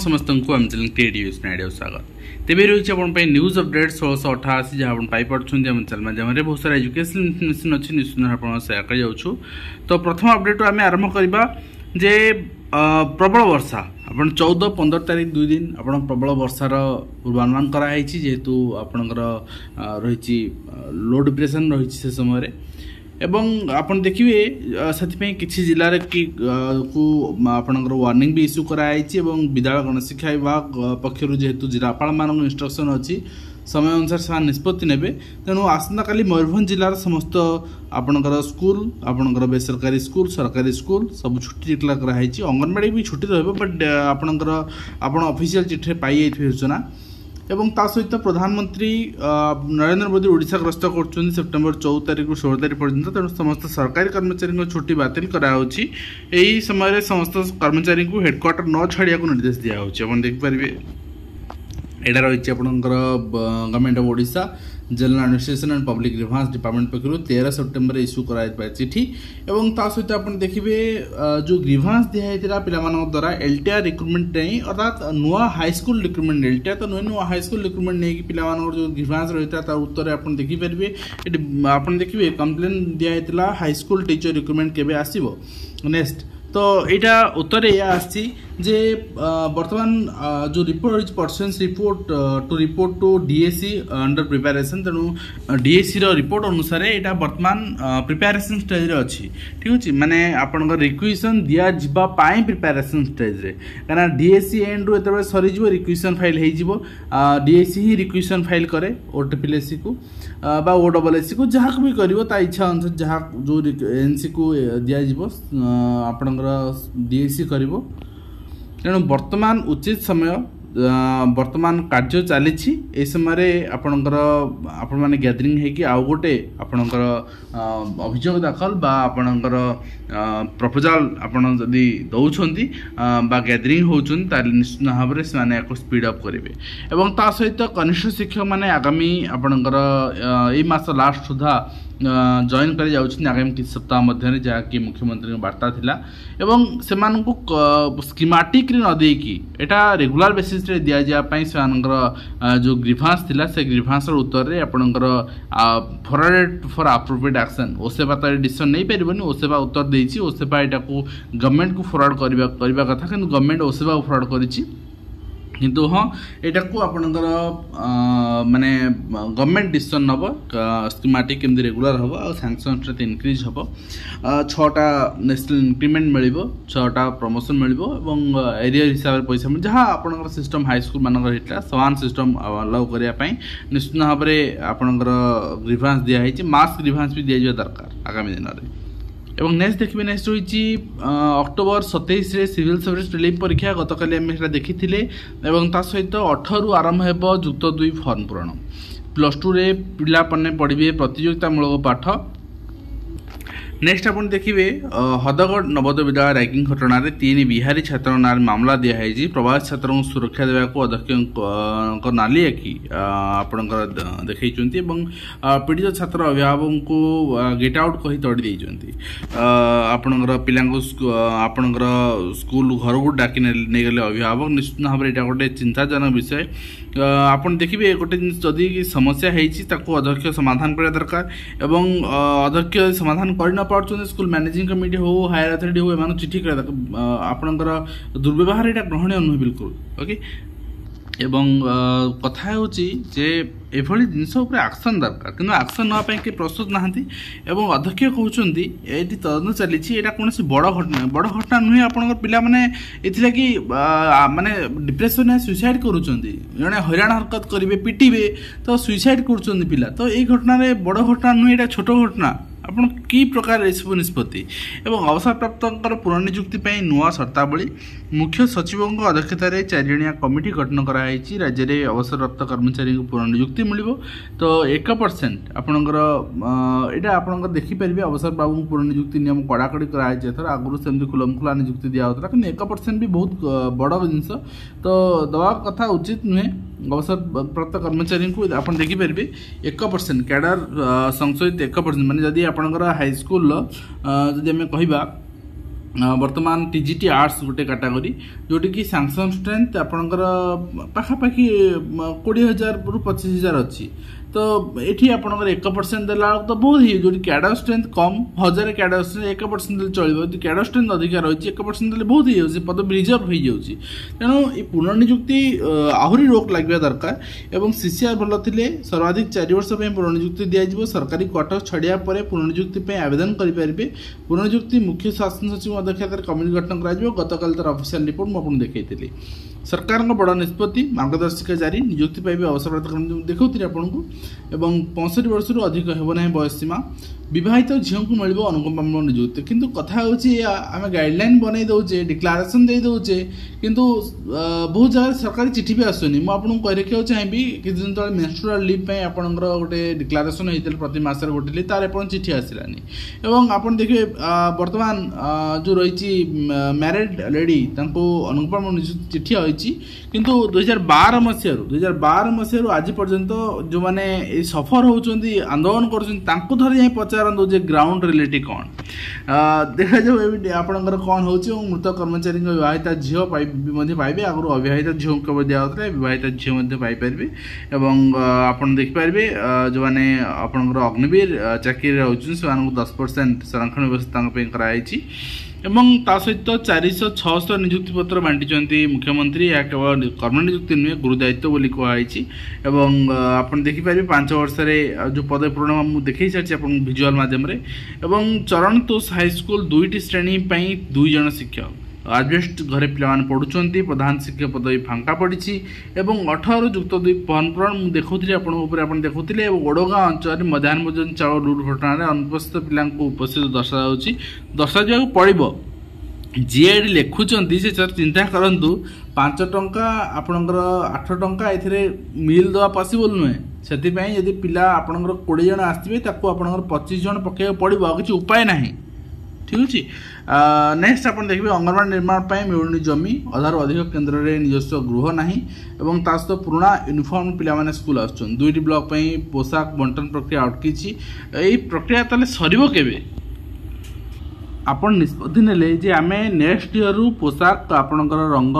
समस्त को आम चैनल क्रिएटिव स्नाइडियो स्वागत तेरे रही है न्यूज अपडेट 1688 जहाँ आप पाइपे आम चैनल माध्यम बहुत सारा एजुकेशन इनफर्मेशन अच्छी निश्चित आप सेयार कर तो प्रथम अपडेट आम आरंभ करवा जे प्रबल वर्षा आप 14-15 तारीख 2 दिन आप प्रबल वर्षार पूर्वानुमान कराई जेहेतु आपणकर रही लो डिप्रेशन रही से समय एवं आपन देखिए से किसी जिले कि को आपणकर वार्निंग भी इश्यू कराई एवं विद्यालय गणशिक्षा विभाग पक्षर जेहेतु जिलापाल मान इंस्ट्रक्शन अच्छी समय अनुसार से निष्पत्ति ने तेणु आसंता काली मयूरभंज जिलार समस्त आपणकर स्कूल आपणकर बेसरकारी स्कूल सरकारी स्कूल सब छुट्टी डिक्लेयर कराई अंगनवाड़ी भी छुट्टी रही बट आपणकर आपण ऑफिशियल चिठी पाई सूचना एवं ता सहित प्रधानमंत्री नरेंद्र मोदी ओडिशा गस्त कर सेप्टेम्बर 14 तारीख 16 तारीख पर्यंत तेणु समस्त सरकारी कर्मचारी छुट्टी बातिल कराई समय समस्त कर्मचारी को हेडक्वार्टर न छाड़िया निर्देश दिया देखिपारे यहाँ रही government of Odisha general administration and public grievance department पक्षर 13 सेप्टेम्बर इश्यू कराई चिठी एवं ता सहित आप देखिए जो ग्रीवांस दिखाई पिला द्वारा एलटीआर रिक्रुटमेंट नहीं अर्थात नुआ हाईस्कूल रिक्रुटमेंट एलटीआर तो नुआ नुआ हाईस्कूल रिक्रुटमेंट नहीं पिला जो ग्रीवांस रही था उत्तर आप देखिपारे आप देखिए कम्प्लेन दिखाई हाईस्कूल टीचर रिक्रुटमेंट केबे आसीबो नेक्स्ट तो यहाँ उत्तर यह आसी जे वर्तमान जो रिपोर्ट रही persons report to DSC under preparation तेणु डीएससी रिपोर्ट अनुसार यहाँ वर्तमान प्रिपेरेसन स्टेज अच्छी ठीक अच्छे माने आपण रिक्वेशन दिया जावाई प्रिपेरेसन स्टेज रे कहना डीएससी एंड रु एत सरीज रिक्वेशन फाइल हो डीएससी ही रिक्वेशन फाइल करे ओटीपीएससी को बा ओडब्ल्यूएससी को जहाँ भी कर इच्छा अनुसार जहाँ जो एनसी को दिज्व आपण डीएससी कर तेणु वर्तमान उचित समय वर्तमान कार्य चली समय आपणकर आपण मैंने गैदरिंग है आउ गोटे आपणकर अभियोग दाखल बा आपणकर प्रपोजाल आपण जदि दौरान बा गैदरिंग होती निश्चित भाव से स्पीड अप करेंगे एवं ता सहित कनिष्ठ शिक्षक मैंने आगामी आपणकर यही मास लास्ट सुधा जॉइन कर आगामी किसी सप्ताह मध्य जहाँकि मुख्यमंत्री वार्ता थिला एवं से स्कीमेटिक न देकी एटा रेगुलर बेसिस रे दिया जापाई से जो ग्रीवांस थिला से ग्रीवांस उत्तर रे आपणकर फॉरवर्डेड फॉर अप्रोप्रिएट एक्शन ओसेबा तो डिसीजन नहीं पारिबनी ओसेबा उत्तर देछि ओसेबा एटा को गवर्नमेंट को फॉरवर्ड करबा कथा किंतु गवर्नमेंट ओसेबा को फॉरवर्ड करिछि किंतु हाँ यहाँ को आपणकर माने गवर्नमेंट डिसीजन नब स्कीमेटिक केमती रेगुलर हम और सैंक्शन रेट इनक्रीज हम 6टा नेशनल इंक्रीमेंट मिल 6टा प्रमोशन मिल एरिया हिसाब से पैसा मिल जहाँ आपणकर सिस्टम हाईस्कूल मानक होता समान सिस्टम अलाउ करने निश्चित भाव में आपणकर ग्रीवांस दिखाई मास ग्रीवांस भी दिया दरकार आगामी दिन में एवं नेक्स्ट देखिए नेक्स्ट रही अक्टोबर 27 रे सिविल सर्विस रिलीफ परीक्षा गतकाली आम देखी ता सहित 8 रु आरंभ हो युक्त 2 फॉर्म पूरण +2 रे पिला पढ़े प्रतियोगितामूलक पाठ नेक्स्ट आप देखिए हदगढ़ नवोदय विद्यालय रैगिंग घटना 3 बिहारी छात्र ना मामला दिखाई प्रवासी छात्रों को सुरक्षा देवा अध्यक्ष नाली आखि आपणकर देखई पीड़ित छात्र अभिभावक को गेट आउट कही तड़ी देइचंती आपणकर पिला आपणकर स्कूल घर को डाकी नहीं गले अभिभावक निश्चित भाव में गोटे चिंताजनक विषय आपन देखिए गोटे जदि समस्या है अध्यक्ष समाधान करने दरकार एवं अध्यक्ष समाधान कर पार्टी स्कूल मैनेजिंग कमिटी हो हायर अथॉरिटी हो एम चिठी कर आपणकर दुर्व्यवहार यहाँ ग्रहणीय नुहे बिल्कुल ओके एवं कथा होची जे एभली जिनस एक्शन दरकार किंतु एक्शन नापी के प्रस्तुत नहांती एवं अध्यक्ष कहते ये तदन चली कौन बड़ घटना नुहे आप पिला माने कि माने डिप्रेशन सुइसाइड करुँचे जड़े हैरान हरकत करेंगे पिटे तो सुइसाइड कर पिला तो ये घटना बड़ घटना नुहे छोट घटना ଆପଣ କି ପ୍ରକାର ଏସବୁ ନିଷ୍ପତ୍ତି ଏବଂ ଅବସରପ୍ରାପ୍ତଙ୍କର ପୁନଃନିଯୁକ୍ତି ପାଇଁ ନୂଆ ସର୍ତ୍ତାବଳୀ ମୁଖ୍ୟ ସଚିବଙ୍କ ଅଧ୍ୟକ୍ଷତାରେ 4 ଜଣିଆ କମିଟି ଗଠନ କରାଯାଇଛି। ରାଜ୍ୟରେ ଅବସରପ୍ରାପ୍ତ କର୍ମଚାରୀଙ୍କୁ ପୁନଃନିଯୁକ୍ତି ମିଳିବ। ତ 1% ଆପଣଙ୍କର ଏଇଟା ଆପଣଙ୍କର ଦେଖିପାରିବେ ଅବସର ବାବୁଙ୍କୁ ପୁନଃନିଯୁକ୍ତି ନିୟମ କଡ଼ାକଡ଼ି କରାଯାଇଛି ଏଥର। ଆଗରୁ ସେମିତି ଖୁଲମଖୁଲା ନିଯୁକ୍ତି ଦିଆହେଉଥିଲା, କିନ୍ତୁ 1% ବି ବହୁତ ବଡ଼ ଜିନିଷ, ତ ଦେବା କଥା ଉଚିତ ନୁହେଁ। ଅବସରପ୍ରାପ୍ତ କର୍ମଚାରୀଙ୍କୁ ଆପଣ ଦେଖିପାରିବେ 1% କ୍ୟାଡର ସଂଶୋଧିତ 1%, ମାନେ ଯଦି ଆପଣଙ୍କର ହାଇସ୍କୁଲର ଯଦି ଆମେ କହିବା ବର୍ତ୍ତମାନ TGT ଆର୍ଟ୍ସ ଗୋଟେ କାଟାଗୋରୀ ଯେଉଁଠିକି ସାଂସନ ଷ୍ଟ୍ରେନ୍ଥ ଆପଣଙ୍କର ପାଖାପାଖି 20,000 ରୁ 25,000 ଅଛି। ତ ଏଠି ଆପଣଙ୍କର 1% ଦେଲା ବେଳକୁ ତ ବହୁତ ହେଇଯାଉଛି। ଯେଉଁଠି କ୍ୟାଡର ଷ୍ଟ୍ରେନ୍ଥ କମ୍ 1000 କ୍ୟାଡର ଷ୍ଟ୍ରେନ୍ଥ 1% ଦେଲେ ଚଳିବ, ଯଦି କ୍ୟାଡର ଷ୍ଟ୍ରେନ୍ଥ ଅଧିକା ରହିଛି 1% ଦେଲେ ବହୁତ ହେଇଯାଉଛି, ପଦବୀ ରିଜର୍ଭ ହେଇଯାଉଛି। ତେଣୁ এই ପୁନଃନିଯୁକ୍ତି ଆହୁରି ରୋକ ଲାଗିବା ଦରକାର ଏବଂ CCR ଭଲ ଥିଲେ ସର୍ବାଧିକ 4 ବର୍ଷ ପାଇଁ ପୁନଃନିଯୁକ୍ତି ଦିଆଯିବ। ସରକାରୀ କ୍ୱାର୍ଟର ଛାଡ଼ିବା ପରେ ପୁନଃନିଯୁକ୍ତି ପାଇଁ ଆବେଦନ କରିପାରିବେ। ପୁନଃନିଯୁକ୍ତି ମୁଖ୍ୟ ଶାସନ ସଚିବ ଅଧ୍ୟକ୍ଷତାରେ କମିଟି ଗଠନ କରାଯିବ। ଗତକାଲି ତାର ଅଫିସିଆଲ ରିପୋର୍ଟ ମୁଁ ଆପଣଙ୍କୁ ଦେଖାଇଥିଲି। ସରକାରଙ୍କ ବଡ଼ ନିଷ୍ପତ୍ତି, ମାର୍ଗଦର୍ଶିକା ଜାରି, ନିଯୁକ୍ତି ପାଇବେ ଅବସରପ୍ରାପ୍ତ କର୍ମଚାରୀ ଦେଖାଉଥିଲି ଆପଣଙ୍କୁ। ଏବଂ 65 ବର୍ଷରୁ ଅଧିକ ହେବ ନାହିଁ ବୟସ ସୀମା। ବିବାହିତ ଝିଅଙ୍କୁ ମିଳିବ ଅନୁକମ୍ପାମୂଳକ ନିଯୁକ୍ତି। କିନ୍ତୁ କଥା ହେଉଛି ଆମେ ଗାଇଡ଼ଲାଇନ୍ ବନେଇ ଦେଉଛେ, ଡିକ୍ଲାରେସନ୍ ଦେଇ ଦେଉଛେ, କିନ୍ତୁ ବହୁତ ଜାଗାରେ ସରକାରୀ ଚିଠି ବି ଆସୁନି। ମୁଁ ଆପଣଙ୍କୁ କହି ରଖିବାକୁ ଚାହିଁବି, କିଛି ଦିନ ତଳେ ମେନ୍‌ଷ୍ଟ୍ରୁଆଲ୍ ଲିଭ୍ ପାଇଁ ଆପଣଙ୍କର ଗୋଟେ ଡିକ୍ଲାରେସନ୍ ହେଇଥିଲା, ପ୍ରତି ମାସରେ ଗୋଟେ ଲିଭ୍, ତାର ଏପର୍ଯ୍ୟନ୍ତ ଚିଠି ଆସିଲାନି। ଏବଂ ଆପଣ ଦେଖିବେ ବର୍ତ୍ତମାନ ଯେଉଁ ରହିଛି ମ୍ୟାରେଡ୍ ଲେଡି, ତାଙ୍କୁ ଅନୁକମ୍ପାମୂଳକ ନିଯୁକ୍ତି ଚିଠି ହୋଇଛି, କିନ୍ତୁ 2012 ମସିହାରୁ ଆଜି ପର୍ଯ୍ୟନ୍ତ ଯେଉଁମାନେ এই ସଫର ହେଉଛନ୍ତି, ଆନ୍ଦୋଳନ କରୁଛନ୍ତି, ତାଙ୍କୁ ଧରି ଯାଇ ପଚାରନ୍ତୁ ଯେ ଗ୍ରାଉଣ୍ଡ ରିଆଲିଟି କ'ଣ। ଦେଖାଯାଉ ଆପଣଙ୍କର କ'ଣ ହେଉଛି। ଏବଂ ମୃତ କର୍ମଚାରୀଙ୍କ ବିବାହିତା ଝିଅ ମଧ୍ୟ ପାଇବେ। ଆଗରୁ ଅବିବାହିତା ଝିଅଙ୍କୁ କେବଳ ଦିଆହେଉଥିଲା, ବିବାହିତା ଝିଅ ମଧ୍ୟ ପାଇପାରିବେ। ଏବଂ ଆପଣ ଦେଖିପାରିବେ ଯେଉଁମାନେ ଆପଣଙ୍କର ଅଗ୍ନିବୀର ଚାକିରିରେ ରହୁଛନ୍ତି ସେମାନଙ୍କୁ 10% ସଂରକ୍ଷଣ ବ୍ୟବସ୍ଥା ତାଙ୍କ ପାଇଁ କରାଯାଇଛି। ଏବଂ ତା ସହିତ 400-600 ନିଯୁକ୍ତି ପତ୍ର ବାଣ୍ଟିଛନ୍ତି ମୁଖ୍ୟମନ୍ତ୍ରୀ। ଏହା କେବଳ କର୍ମନିଯୁକ୍ତି ନୁହେଁ, ଗୁରୁ ଦାୟିତ୍ୱ ବୋଲି କୁହାଯାଇଛି। ଏବଂ ଆପଣ ଦେଖିପାରିବେ 5 ବର୍ଷରେ ଯେଉଁ ପଦବୀ ପୂରଣ ମୁଁ ଦେଖାଇ ସାରିଛି ଆପଣଙ୍କୁ ଭିଜୁଆଲ ମାଧ୍ୟମରେ। ଏବଂ ଚରଣତୋଷ ହାଇସ୍କୁଲ 2ଟି ଶ୍ରେଣୀ ପାଇଁ 2 ଜଣ ଶିକ୍ଷକ। ଆଜବେଷ୍ଟ ଘରେ ପିଲାମାନେ ପଢ଼ୁଛନ୍ତି। ପ୍ରଧାନ ଶିକ୍ଷକ ପଦବୀ ଫାଙ୍କା ପଡ଼ିଛି। ଏବଂ 18 ଯୁକ୍ତ 2 ପୂରଣ ମୁଁ ଦେଖାଉଥିଲି ଆପଣଙ୍କ ଉପରେ, ଆପଣ ଦେଖୁଥିଲେ। ଏବଂ ଓଡ଼ଗାଁ ଅଞ୍ଚଳରେ ମଧ୍ୟାହ୍ନ ଭୋଜନ ଚାଉଳ ଲୁଟ୍ ଘଟଣାରେ ଅନୁପସ୍ଥିତ ପିଲାଙ୍କୁ ଉପସ୍ଥିତ ଦର୍ଶାଯିବାକୁ ପଡ଼ିବ। ଯିଏ ଏଠି ଲେଖୁଛନ୍ତି ସେ ଚିନ୍ତା କରନ୍ତୁ, 5 ଟଙ୍କା ଆପଣଙ୍କର 8 ଟଙ୍କା ଏଥିରେ ମିଲ୍ ଦେବା ପସିବଲ୍ ନୁହେଁ। ସେଥିପାଇଁ ଯଦି ପିଲା ଆପଣଙ୍କର 20 ଜଣ ଆସିଥିବେ, ତାକୁ ଆପଣଙ୍କର 25 ଜଣ ପକାଇବାକୁ ପଡ଼ିବ, ଆଉ କିଛି ଉପାୟ ନାହିଁ। ଠିକ୍ ଅଛି। ନେକ୍ସଟ ଆପଣ ଦେଖିବେ ଅଙ୍ଗନବାଡ଼ି ନିର୍ମାଣ ପାଇଁ ମିଳୁନି ଜମି, ଅଧାରୁ ଅଧିକ କେନ୍ଦ୍ରରେ ନିଜସ୍ୱ ଗୃହ ନାହିଁ। ଏବଂ ତା ସହିତ ପୁରୁଣା ୟୁନିଫର୍ମ ପିଲାମାନେ ସ୍କୁଲ ଆସୁଛନ୍ତି। 2ଟି ବ୍ଲକ ପାଇଁ ପୋଷାକ ବଣ୍ଟନ ପ୍ରକ୍ରିୟା ଅଟକିଛି। ଏହି ପ୍ରକ୍ରିୟା ତାହେଲେ ସରିବ କେବେ? ଆପଣ ନିଷ୍ପତ୍ତି ନେଲେ ଯେ ଆମେ ନେକ୍ସଟ ଇୟରରୁ ପୋଷାକ ଆପଣଙ୍କର ରଙ୍ଗ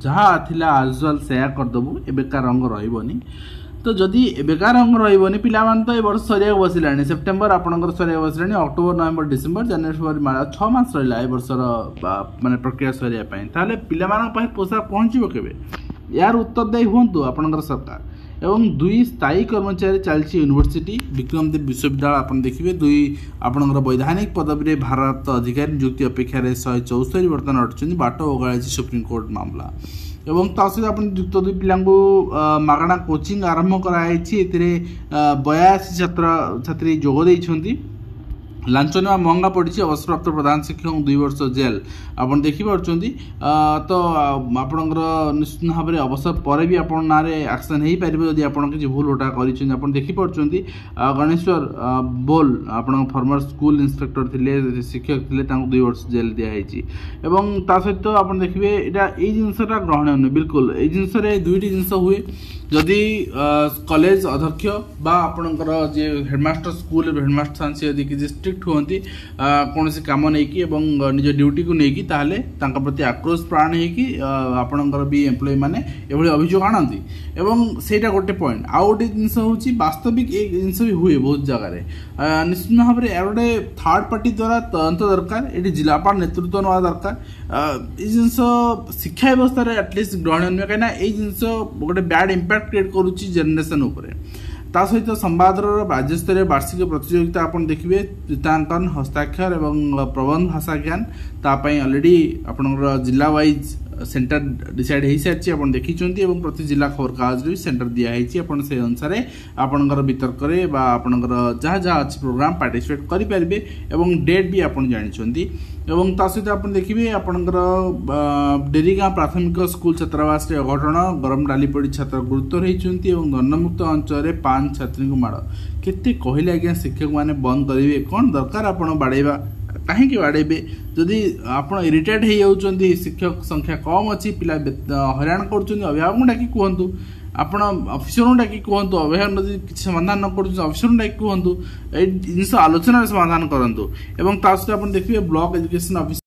ଯାହା ଥିଲା ଆଜୁଆଲ୍ ସେୟା କରିଦେବୁ, ଏବେକା ରଙ୍ଗ ରହିବନି। ତ ଯଦି ଏବେକା ରଙ୍ଗ ରହିବନି, ପିଲାମାନେ ତ ଏ ବର୍ଷ ସରିବାକୁ ବସିଲାଣି। ସେପ୍ଟେମ୍ବର ଆପଣଙ୍କର ସରିବାକୁ ବସିଲାଣି, ଅକ୍ଟୋବର, ନଭେମ୍ବର, ଡିସେମ୍ବର, ଜାନୁଆରୀ, ଫେବୃଆରୀ, ମାର୍ଚ୍ଚ 6 ମାସ ରହିଲା ଏ ବର୍ଷର ମାନେ ପ୍ରକ୍ରିୟା ସରିବା ପାଇଁ। ତାହେଲେ ପିଲାମାନଙ୍କ ପାଖରେ ପୋଷାକ ପହଞ୍ଚିବ କେବେ? ଏହାର ଉତ୍ତରଦାୟୀ ହୁଅନ୍ତୁ ଆପଣଙ୍କର ସରକାର। ଏବଂ 2 ସ୍ଥାୟୀ କର୍ମଚାରୀ ଚାଲିଛି ୟୁନିଭର୍ସିଟି ବିକ୍ରମଦେବ ବିଶ୍ୱବିଦ୍ୟାଳୟ। ଆପଣ ଦେଖିବେ 2 ଆପଣଙ୍କର ବୈଧାନିକ ପଦବୀରେ ଭାରତ ଅଧିକାରୀ ନିଯୁକ୍ତି ଅପେକ୍ଷାରେ 164 ବର୍ତ୍ତମାନ ଅଟୁଛନ୍ତି। ବାଟ ଓଗାଳିଛି ସୁପ୍ରିମକୋର୍ଟ ମାମଲା। ଏବଂ ତା ସହିତ ଆପଣ ଯୁକ୍ତ 2 ପିଲାଙ୍କୁ ମାଗଣା କୋଚିଂ ଆରମ୍ଭ କରାଯାଇଛି। ଏଥିରେ 82 ଛାତ୍ରଛାତ୍ରୀ ଯୋଗ ଦେଇଛନ୍ତି। ଲାଞ୍ଚ ନେବା ମହଙ୍ଗା ପଡ଼ିଛି। ଅବସରପ୍ରାପ୍ତ ପ୍ରଧାନ ଶିକ୍ଷକଙ୍କୁ 2 ବର୍ଷ ଜେଲ୍ ଆପଣ ଦେଖିପାରୁଛନ୍ତି। ତ ଆପଣଙ୍କର ନିଶ୍ଚିତ ଭାବରେ ଅବସର ପରେ ବି ଆପଣ ନାଁରେ ଆକ୍ସନ୍ ହେଇପାରିବ ଯଦି ଆପଣ କିଛି ଭୁଲ ଓଟା କରିଛନ୍ତି। ଆପଣ ଦେଖିପାରୁଛନ୍ତି ଗଣେଶ୍ୱର ବୋଲ ଆପଣଙ୍କ ଫର୍ମର ସ୍କୁଲ ଇନ୍ସପେକ୍ଟର ଥିଲେ, ଶିକ୍ଷକ ଥିଲେ, ତାଙ୍କୁ 2 ବର୍ଷ ଜେଲ୍ ଦିଆହେଇଛି। ଏବଂ ତା ସହିତ ଆପଣ ଦେଖିବେ ଏଇ ଜିନିଷଟା ଗ୍ରହଣୀୟ ନୁହେଁ ବିଲକୁଲ। ଏଇ ଜିନିଷରେ 2ଟି ଜିନିଷ ହୁଏ। ଯଦି କଲେଜ ଅଧ୍ୟକ୍ଷ ବା ଆପଣଙ୍କର ଯିଏ ହେଡ଼ମାଷ୍ଟର ସ୍କୁଲର ହେଡ଼ମାଷ୍ଟର ଥାନ୍ତି, ସେ ଯଦି କିଛି ଷ୍ଟ୍ରିକ୍ଟ ହୁଅନ୍ତି କୌଣସି କାମ ନେଇକି ଏବଂ ନିଜ ଡ୍ୟୁଟିକୁ ନେଇକି, ତାହେଲେ ତାଙ୍କ ପ୍ରତି ଆକ୍ରୋଶ ପ୍ରାଣ ହେଇକି ଆପଣଙ୍କର ବି ଏମ୍ପ୍ଲୟି ମାନେ ଏଭଳି ଅଭିଯୋଗ ଆଣନ୍ତି। ଏବଂ ସେଇଟା ଗୋଟେ ପଏଣ୍ଟ। ଆଉ ଗୋଟେ ଜିନିଷ ହେଉଛି ବାସ୍ତବିକ ଏ ଜିନିଷ ବି ହୁଏ ବହୁତ ଜାଗାରେ। ନିଶ୍ଚିତ ଭାବରେ ଏହା ଗୋଟେ ଥାର୍ଡ଼ ପାର୍ଟି ଦ୍ୱାରା ତଦନ୍ତ ଦରକାର। ଏଠି ଜିଲ୍ଲାପାଳ ନେତୃତ୍ୱ ନେବା ଦରକାର। ଏଇ ଜିନିଷ ଶିକ୍ଷା ବ୍ୟବସ୍ଥାରେ ଆଟଲିଷ୍ଟ ଗ୍ରହଣୀୟ ନୁହେଁ, କାହିଁକିନା ଏଇ ଜିନିଷ ଗୋଟେ ବ୍ୟାଡ୍ ଇମ୍ପାକ୍ଟ କ୍ରିଏଟ୍ କରୁଛି ଜେନେରେସନ୍ ଉପରେ। ତା ସହିତ ସମ୍ବାଦର ରାଜ୍ୟସ୍ତରୀୟ ବାର୍ଷିକ ପ୍ରତିଯୋଗିତା ଆପଣ ଦେଖିବେ, ଚିତ୍ରାଙ୍କନ, ହସ୍ତାକ୍ଷର ଏବଂ ପ୍ରବନ୍ଧ ଭାଷା ଜ୍ଞାନ। ତା ପାଇଁ ଅଲରେଡ଼ି ଆପଣଙ୍କର ଜିଲ୍ଲା ୱାଇଜ୍ सेंटर डिसाइड हो सारी आप देखी प्रति जिला खबर कागज भी सेंटर दिखाई आप से अनुसार आपणकर वितर्क आपणकर जहाँ जहाँ अच्छी प्रोग्राम पार्टिसिपेट करेंगे और डेट भी आप जानते एवं ता सहित आप देखिए आपणकर डेरीगाँ प्राथमिक स्कूल छात्रावास अघटन गरम डाली पड़ी छात्र गुरुतर होती दंडमुक्त अंचल 5 छात्री को माड़ केते कहले आज्ञा शिक्षक मैंने बंद करेंगे कौन दरकार आप बाड़ेबा कहीं बाड़ेबे जदि आप इरिटेट हो शिक्षक संख्या कम अच्छी पिला हईराण कर अभिभावक डाकी कहतु आपण अफिसर डाकी कहतु अभिभावक किसी समाधान न कर अफिसर डाकी कहतु जिन आलोचना समाधान करूँ और देखिए ब्लॉक एजुकेशन ऑफिसर